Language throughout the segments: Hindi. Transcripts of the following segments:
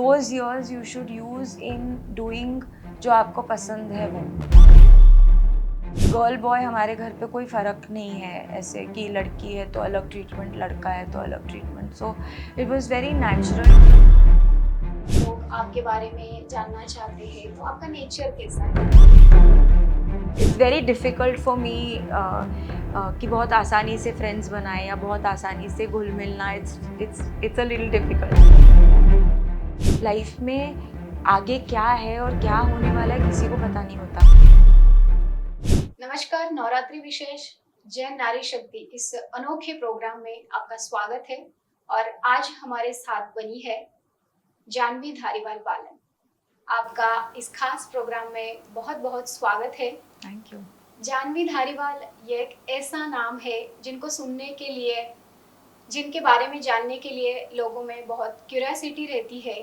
those years you should use in doing जो आपको पसंद है वो। गर्ल बॉय हमारे घर पे कोई फ़र्क नहीं है ऐसे कि लड़की है तो अलग ट्रीटमेंट, लड़का है तो अलग treatment. So it was very natural. लोग आपके बारे में जानना चाहते हैं तो आपका नेचर कैसा है? It's very difficult for me कि बहुत आसानी से फ्रेंड्स बनाए या बहुत आसानी से घुल मिलना। It's a little difficult. Life में आगे क्या है और क्या होने वाला है किसी को पता नहीं होता। नमस्कार, नवरात्रि विशेष जैन नारी शक्ति इस अनोखे प्रोग्राम में आपका स्वागत है। और आज हमारे साथ बनी है जानवी धारीवाल बालन। आपका इस खास प्रोग्राम में बहुत बहुत स्वागत है। Thank you. जानवी धारीवाल ये एक ऐसा नाम है जिनको सुनने के लिए, जिनके बारे में जानने के लिए लोगों में बहुत क्यूरियोसिटी रहती है।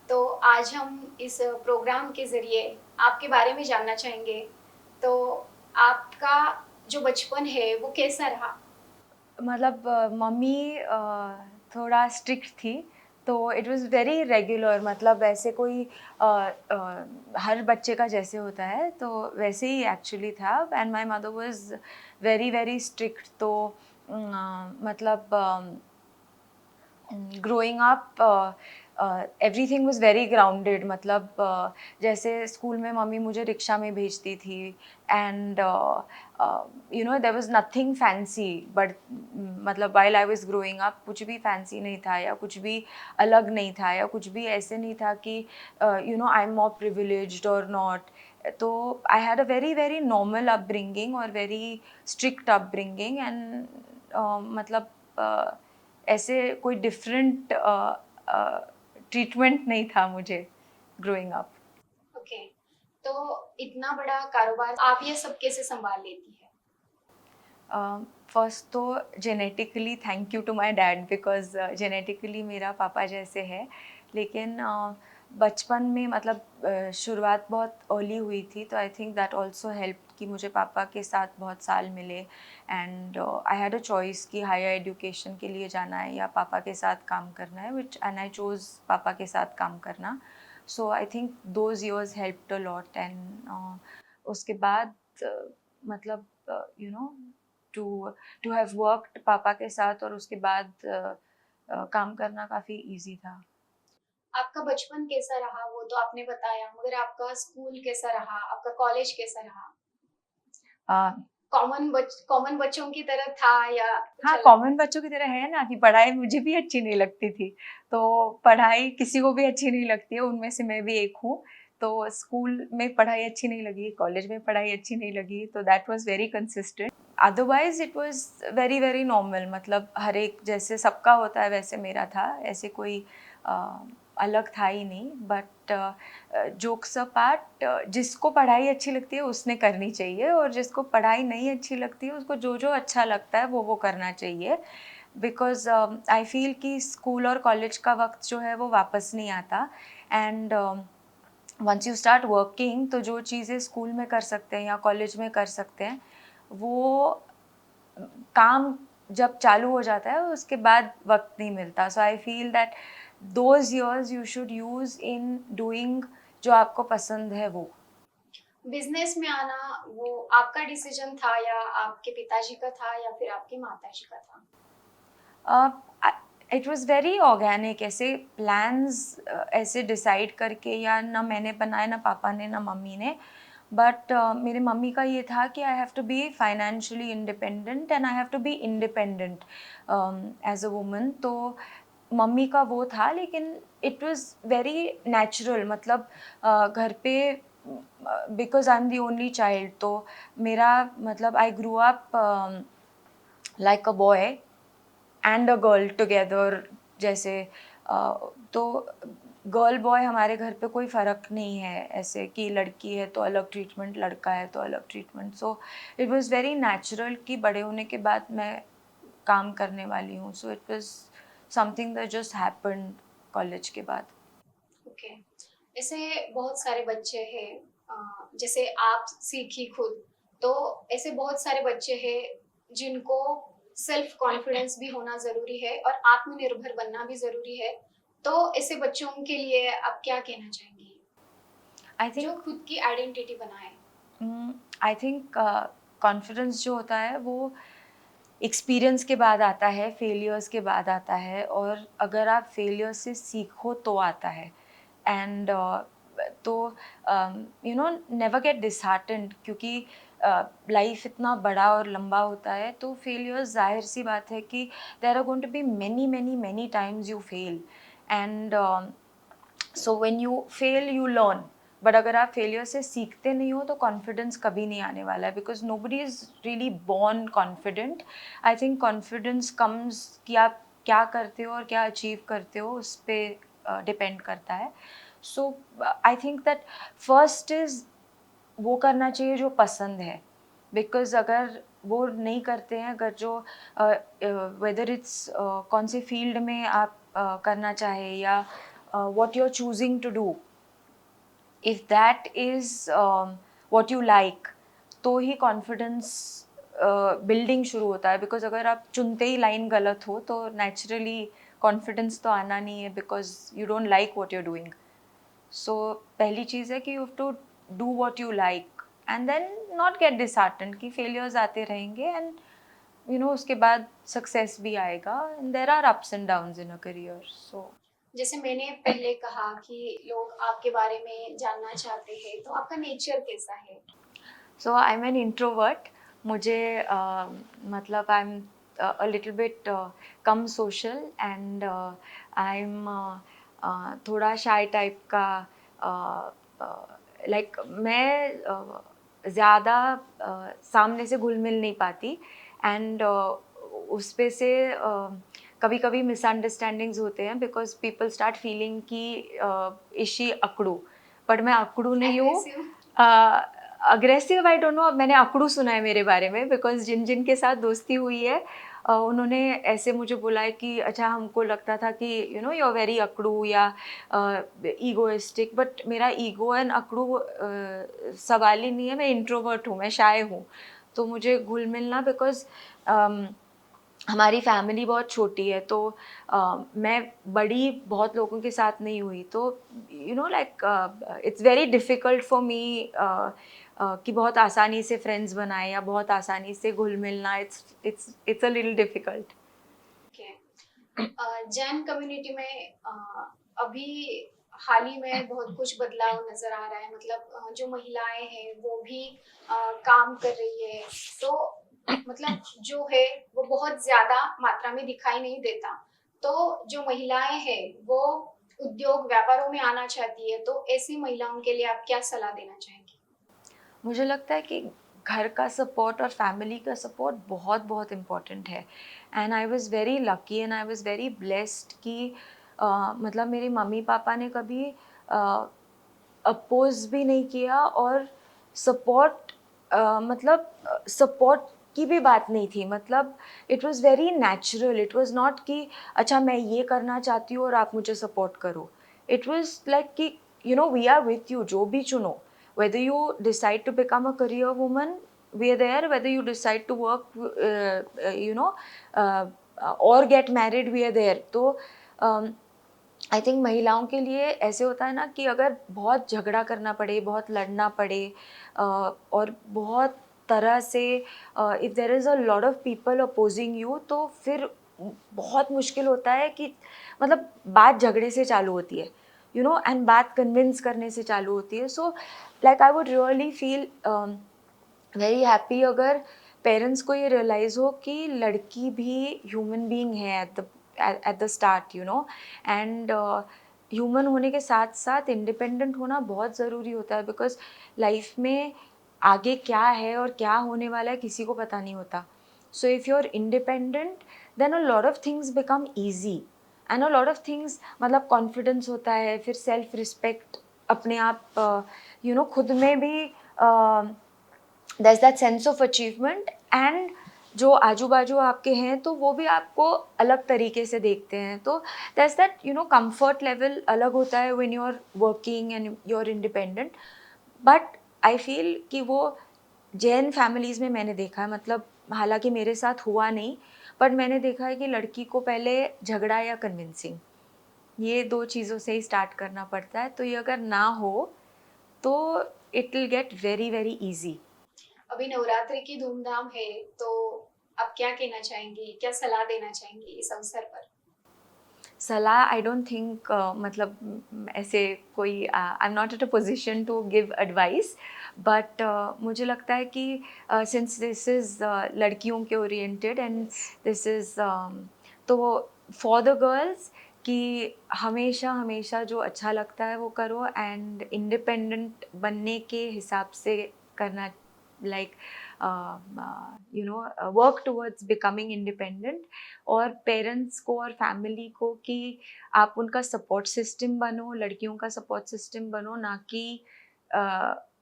तो आज हम इस प्रोग्राम के ज़रिए आपके बारे में जानना चाहेंगे। तो आपका जो बचपन है वो कैसा रहा? मतलब मम्मी थोड़ा स्ट्रिक्ट थी, तो इट वाज़ वेरी रेगुलर। मतलब ऐसे कोई हर बच्चे का जैसे होता है तो वैसे ही एक्चुअली था। And my mother was very very strict. तो मतलब growing up everything was very grounded. मतलब जैसे स्कूल में मम्मी मुझे रिक्शा में भेजती थी and you know there was nothing fancy. But मतलब while I was growing up कुछ भी फैंसी नहीं था या कुछ भी अलग नहीं था या कुछ भी ऐसे नहीं था कि you know I am more privileged और नॉट। तो I had a very very normal upbringing और वेरी स्ट्रिक्ट अपब्रिंगिंग। एंड मतलब ऐसे कोई डिफरेंट ट्रीटमेंट नहीं था मुझे ग्रोइंग अप। ओके, तो इतना बड़ा कारोबार आप ये सब कैसे संभाल लेती है? फर्स्ट तो genetically thank you to my dad, because genetically मेरा पापा जैसे है। लेकिन बचपन में मतलब शुरुआत बहुत अर्ली हुई थी, तो आई थिंक दैट ऑल्सो हेल्प कि मुझे पापा के साथ बहुत साल मिले। And I had a choice कि हायर एजुकेशन के लिए जाना है या पापा के साथ काम करना है, विच एंड आई चोज़ पापा के साथ काम करना। So I think those years helped a lot. And उसके बाद मतलब you know to have worked पापा के साथ और उसके बाद काम करना काफ़ी इजी था। आपका बचपन कैसा रहा वो तो आपने बताया, मगर आपका स्कूल कैसा रहा, आपका कॉलेज कैसा रहा? uh, कॉमन बच्चों की तरह था या कुछ हाँ, अलग? कॉमन बच्चों की तरह है ना कि पढ़ाई मुझे भी अच्छी नहीं लगती थी। तो पढ़ाई किसी को भी अच्छी नहीं लगती है, उनमें से मैं भी एक हूँ। तो स्कूल में पढ़ाई अच्छी नहीं लगी, कॉलेज में पढ़ाई अच्छी नहीं लगी, तो that was very consistent. Otherwise it was very very normal. मतलब हर एक जैसे सबका होता है वैसे मेरा था। ऐसे कोई अलग था ही नहीं। बट जोक्स अपार्ट, जिसको पढ़ाई अच्छी लगती है उसने करनी चाहिए, और जिसको पढ़ाई नहीं अच्छी लगती है उसको जो जो अच्छा लगता है वो करना चाहिए। बिकॉज आई फील कि स्कूल और कॉलेज का वक्त जो है वो वापस नहीं आता। And once you start working, तो जो चीज़ें स्कूल में कर सकते हैं या कॉलेज में कर सकते हैं वो काम जब चालू हो जाता है उसके बाद वक्त नहीं मिलता। So I feel that those years you should use in doing जो आपको पसंद है वो। बिजनेस में आना वो आपका डिसीजन था या आपके पिताजी का था या फिर आपके माताजी का था? It was very organic. ऐसे प्लान्स ऐसे डिसाइड करके या ना मैंने बनाए, ना पापा ने, ना मम्मी ने। बट मेरे मम्मी का ये था कि I have to be financially independent and I have to be independent as a woman. तो मम्मी का वो था, लेकिन इट वाज़ वेरी नेचुरल। मतलब घर पे because I am the only child, तो मेरा मतलब I grew up like a boy and a girl together. जैसे तो गर्ल बॉय हमारे घर पे कोई फ़र्क नहीं है ऐसे कि लड़की है तो अलग ट्रीटमेंट, लड़का है तो अलग treatment. So it was very natural कि बड़े होने के बाद मैं काम करने वाली हूँ। So it was something that just happened college के बाद। ओके, ऐसे बहुत सारे बच्चे हैं, जैसे आप सीखी खुद, तो ऐसे बहुत सारे बच्चे हैं जिनको सेल्फ कॉन्फिडेंस भी होना ज़रूरी है और आत्मनिर्भर बनना भी ज़रूरी है। तो ऐसे बच्चों के लिए आप क्या कहना चाहेंगी आई जो थिंक खुद की आइडेंटिटी बनाए? आई थिंक कॉन्फिडेंस जो होता है वो एक्सपीरियंस के बाद आता है, फेलियर्स के बाद आता है, और अगर आप फेलियर से सीखो तो आता है। एंड तो नेवर गेट डिसहार्टेंड, क्योंकि लाइफ इतना बड़ा और लंबा होता है, तो फेलियर्स जाहिर सी बात है कि there are going to be many many many times you fail, and so when you fail you learn. But अगर आप फेलियर से सीखते नहीं हो तो कॉन्फिडेंस कभी नहीं आने वाला है, because nobody is really born confident. I think confidence comes कि आप क्या करते हो और क्या अचीव करते हो, उस पर डिपेंड करता है। So I think that first is वो करना चाहिए जो पसंद है, बिकॉज अगर वो नहीं करते हैं, अगर जो वेदर इट्स कौन से फील्ड में आप करना चाहे, या what you're choosing to do, if that is what you like, तो ही कॉन्फिडेंस बिल्डिंग शुरू होता है। बिकॉज अगर आप चुनते ही लाइन गलत हो तो नेचुरली कॉन्फिडेंस तो आना नहीं है, because you don't like what you are doing. So पहली चीज़ है कि you have to do what you like, and then not get disheartened कि फेलियर्स आते रहेंगे, एंड उसके बाद सक्सेस भी आएगा, and there are ups and downs in a career. So जैसे मैंने पहले कहा कि लोग आपके बारे में जानना चाहते हैं, तो आपका नेचर कैसा है? So I am an introvert. मुझे मतलब I am a little bit come social, and I am थोड़ा शाई टाइप का। लाइक मैं ज़्यादा सामने से घुल मिल नहीं पाती, एंड उस पे से कभी कभी मिसअंडरस्टैंडिंग्स होते हैं, बिकॉज पीपल स्टार्ट फीलिंग कि इशी अकड़ू, बट मैं अकड़ू नहीं हूँ। Aggressive? Aggressive I don't know, मैंने अकड़ू सुना है मेरे बारे में, बिकॉज जिन जिन के साथ दोस्ती हुई है उन्होंने ऐसे मुझे बोला है कि अच्छा हमको लगता था कि यू आर वेरी अकड़ू या ईगोइस्टिक, बट मेरा ईगो एंड अकड़ू सवाल ही नहीं है। मैं इंट्रोवर्ट हूँ, मैं शाय हूँ, तो मुझे घुल मिलना, बिकॉज हमारी फैमिली बहुत छोटी है, तो मैं बड़ी बहुत लोगों के साथ नहीं हुई, तो like it's very difficult for me कि बहुत आसानी से फ्रेंड्स बनाए या बहुत आसानी से घुल मिलना। It's a little difficult. Jain community में अभी हाल ही में बहुत कुछ बदलाव नजर आ रहा है, मतलब जो महिलाएं हैं वो भी काम कर रही है, तो मतलब जो है वो बहुत ज्यादा मात्रा में दिखाई नहीं देता। तो जो महिलाएं हैं वो उद्योग व्यापारों में आना चाहती है, तो ऐसी महिलाओं के लिए आप क्या सलाह देना चाहेंगे? मुझे लगता है कि घर का सपोर्ट और फैमिली का सपोर्ट बहुत बहुत इम्पॉर्टेंट है, and I was very lucky and I was very blessed कि मतलब मेरे मम्मी पापा ने कभी अपोज भी नहीं किया, और सपोर्ट मतलब सपोर्ट की भी बात नहीं थी। मतलब it was very natural, it was not कि अच्छा मैं ये करना चाहती हूँ और आप मुझे सपोर्ट करो। इट वाज लाइक कि वी आर विथ यू, जो भी चुनो, whether you decide to become a career woman, we are there, whether you decide to work or get married, we are there। तो आई थिंक महिलाओं के लिए ऐसे होता है ना कि अगर बहुत झगड़ा करना पड़े, बहुत लड़ना पड़े, और बहुत तरह से if there is a lot of people opposing you, तो फिर बहुत मुश्किल होता है कि मतलब बात झगड़े से चालू होती है, एंड बात कन्विंस करने से चालू होती है। So like I would really feel very happy अगर पेरेंट्स को ये रियलाइज़ हो कि लड़की भी ह्यूमन बीइंग है at the start, and human होने के साथ साथ इंडिपेंडेंट होना बहुत ज़रूरी होता है, बिकॉज लाइफ में आगे क्या है और क्या होने वाला है किसी को पता नहीं होता। So if you are independent, then a lot of things become easy, and a lot of things, मतलब कॉन्फिडेंस होता है, फिर सेल्फ रिस्पेक्ट अपने आप खुद में भी there's that sense of achievement, and जो आजू बाजू आपके हैं तो वो भी आपको अलग तरीके से देखते हैं, तो there's that comfort level अलग होता है when you're working and you're independent। but I feel कि वो जैन फैमिलीज़ में मैंने देखा है, मतलब हालांकि मेरे साथ हुआ नहीं, बट मैंने देखा है कि लड़की को पहले झगड़ा या कन्विंसिंग, ये 2 चीज़ों से ही स्टार्ट करना पड़ता है, तो ये अगर ना हो तो it will get very very easy. अभी नवरात्रि की धूमधाम है, तो आप क्या कहना चाहेंगी, क्या सलाह देना चाहेंगी इस अवसर पर? सलाह आई डोंट थिंक मतलब ऐसे कोई I am not at a position to give advice, but मुझे लगता है कि सिंस दिस इज़ लड़कियों के ओरिएंटेड एंड दिस इज़ तो फॉर द गर्ल्स कि हमेशा हमेशा जो अच्छा लगता है वो करो एंड इंडिपेंडेंट बनने के हिसाब से करना, like you know work towards becoming independent, और पेरेंट्स को और फैमिली को कि आप उनका सपोर्ट सिस्टम बनो, लड़कियों का सपोर्ट सिस्टम बनो, ना कि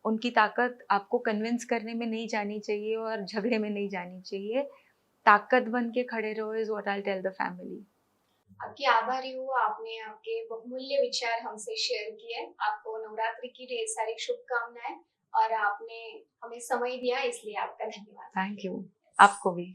उनकी ताकत आपको कन्विंस करने में नहीं जानी चाहिए और झगड़े में नहीं जानी चाहिए। ताकत बन के खड़े रहो is what I tell the family. आपकी आभारी हूँ, आपने आपके बहुमूल्य विचार हमसे शेयर किए। आपको नवरात्रि की ढेर सारी शुभकामनाएँ और आपने हमें समय दिया, इसलिए आपका धन्यवाद। Thank you. आपको भी।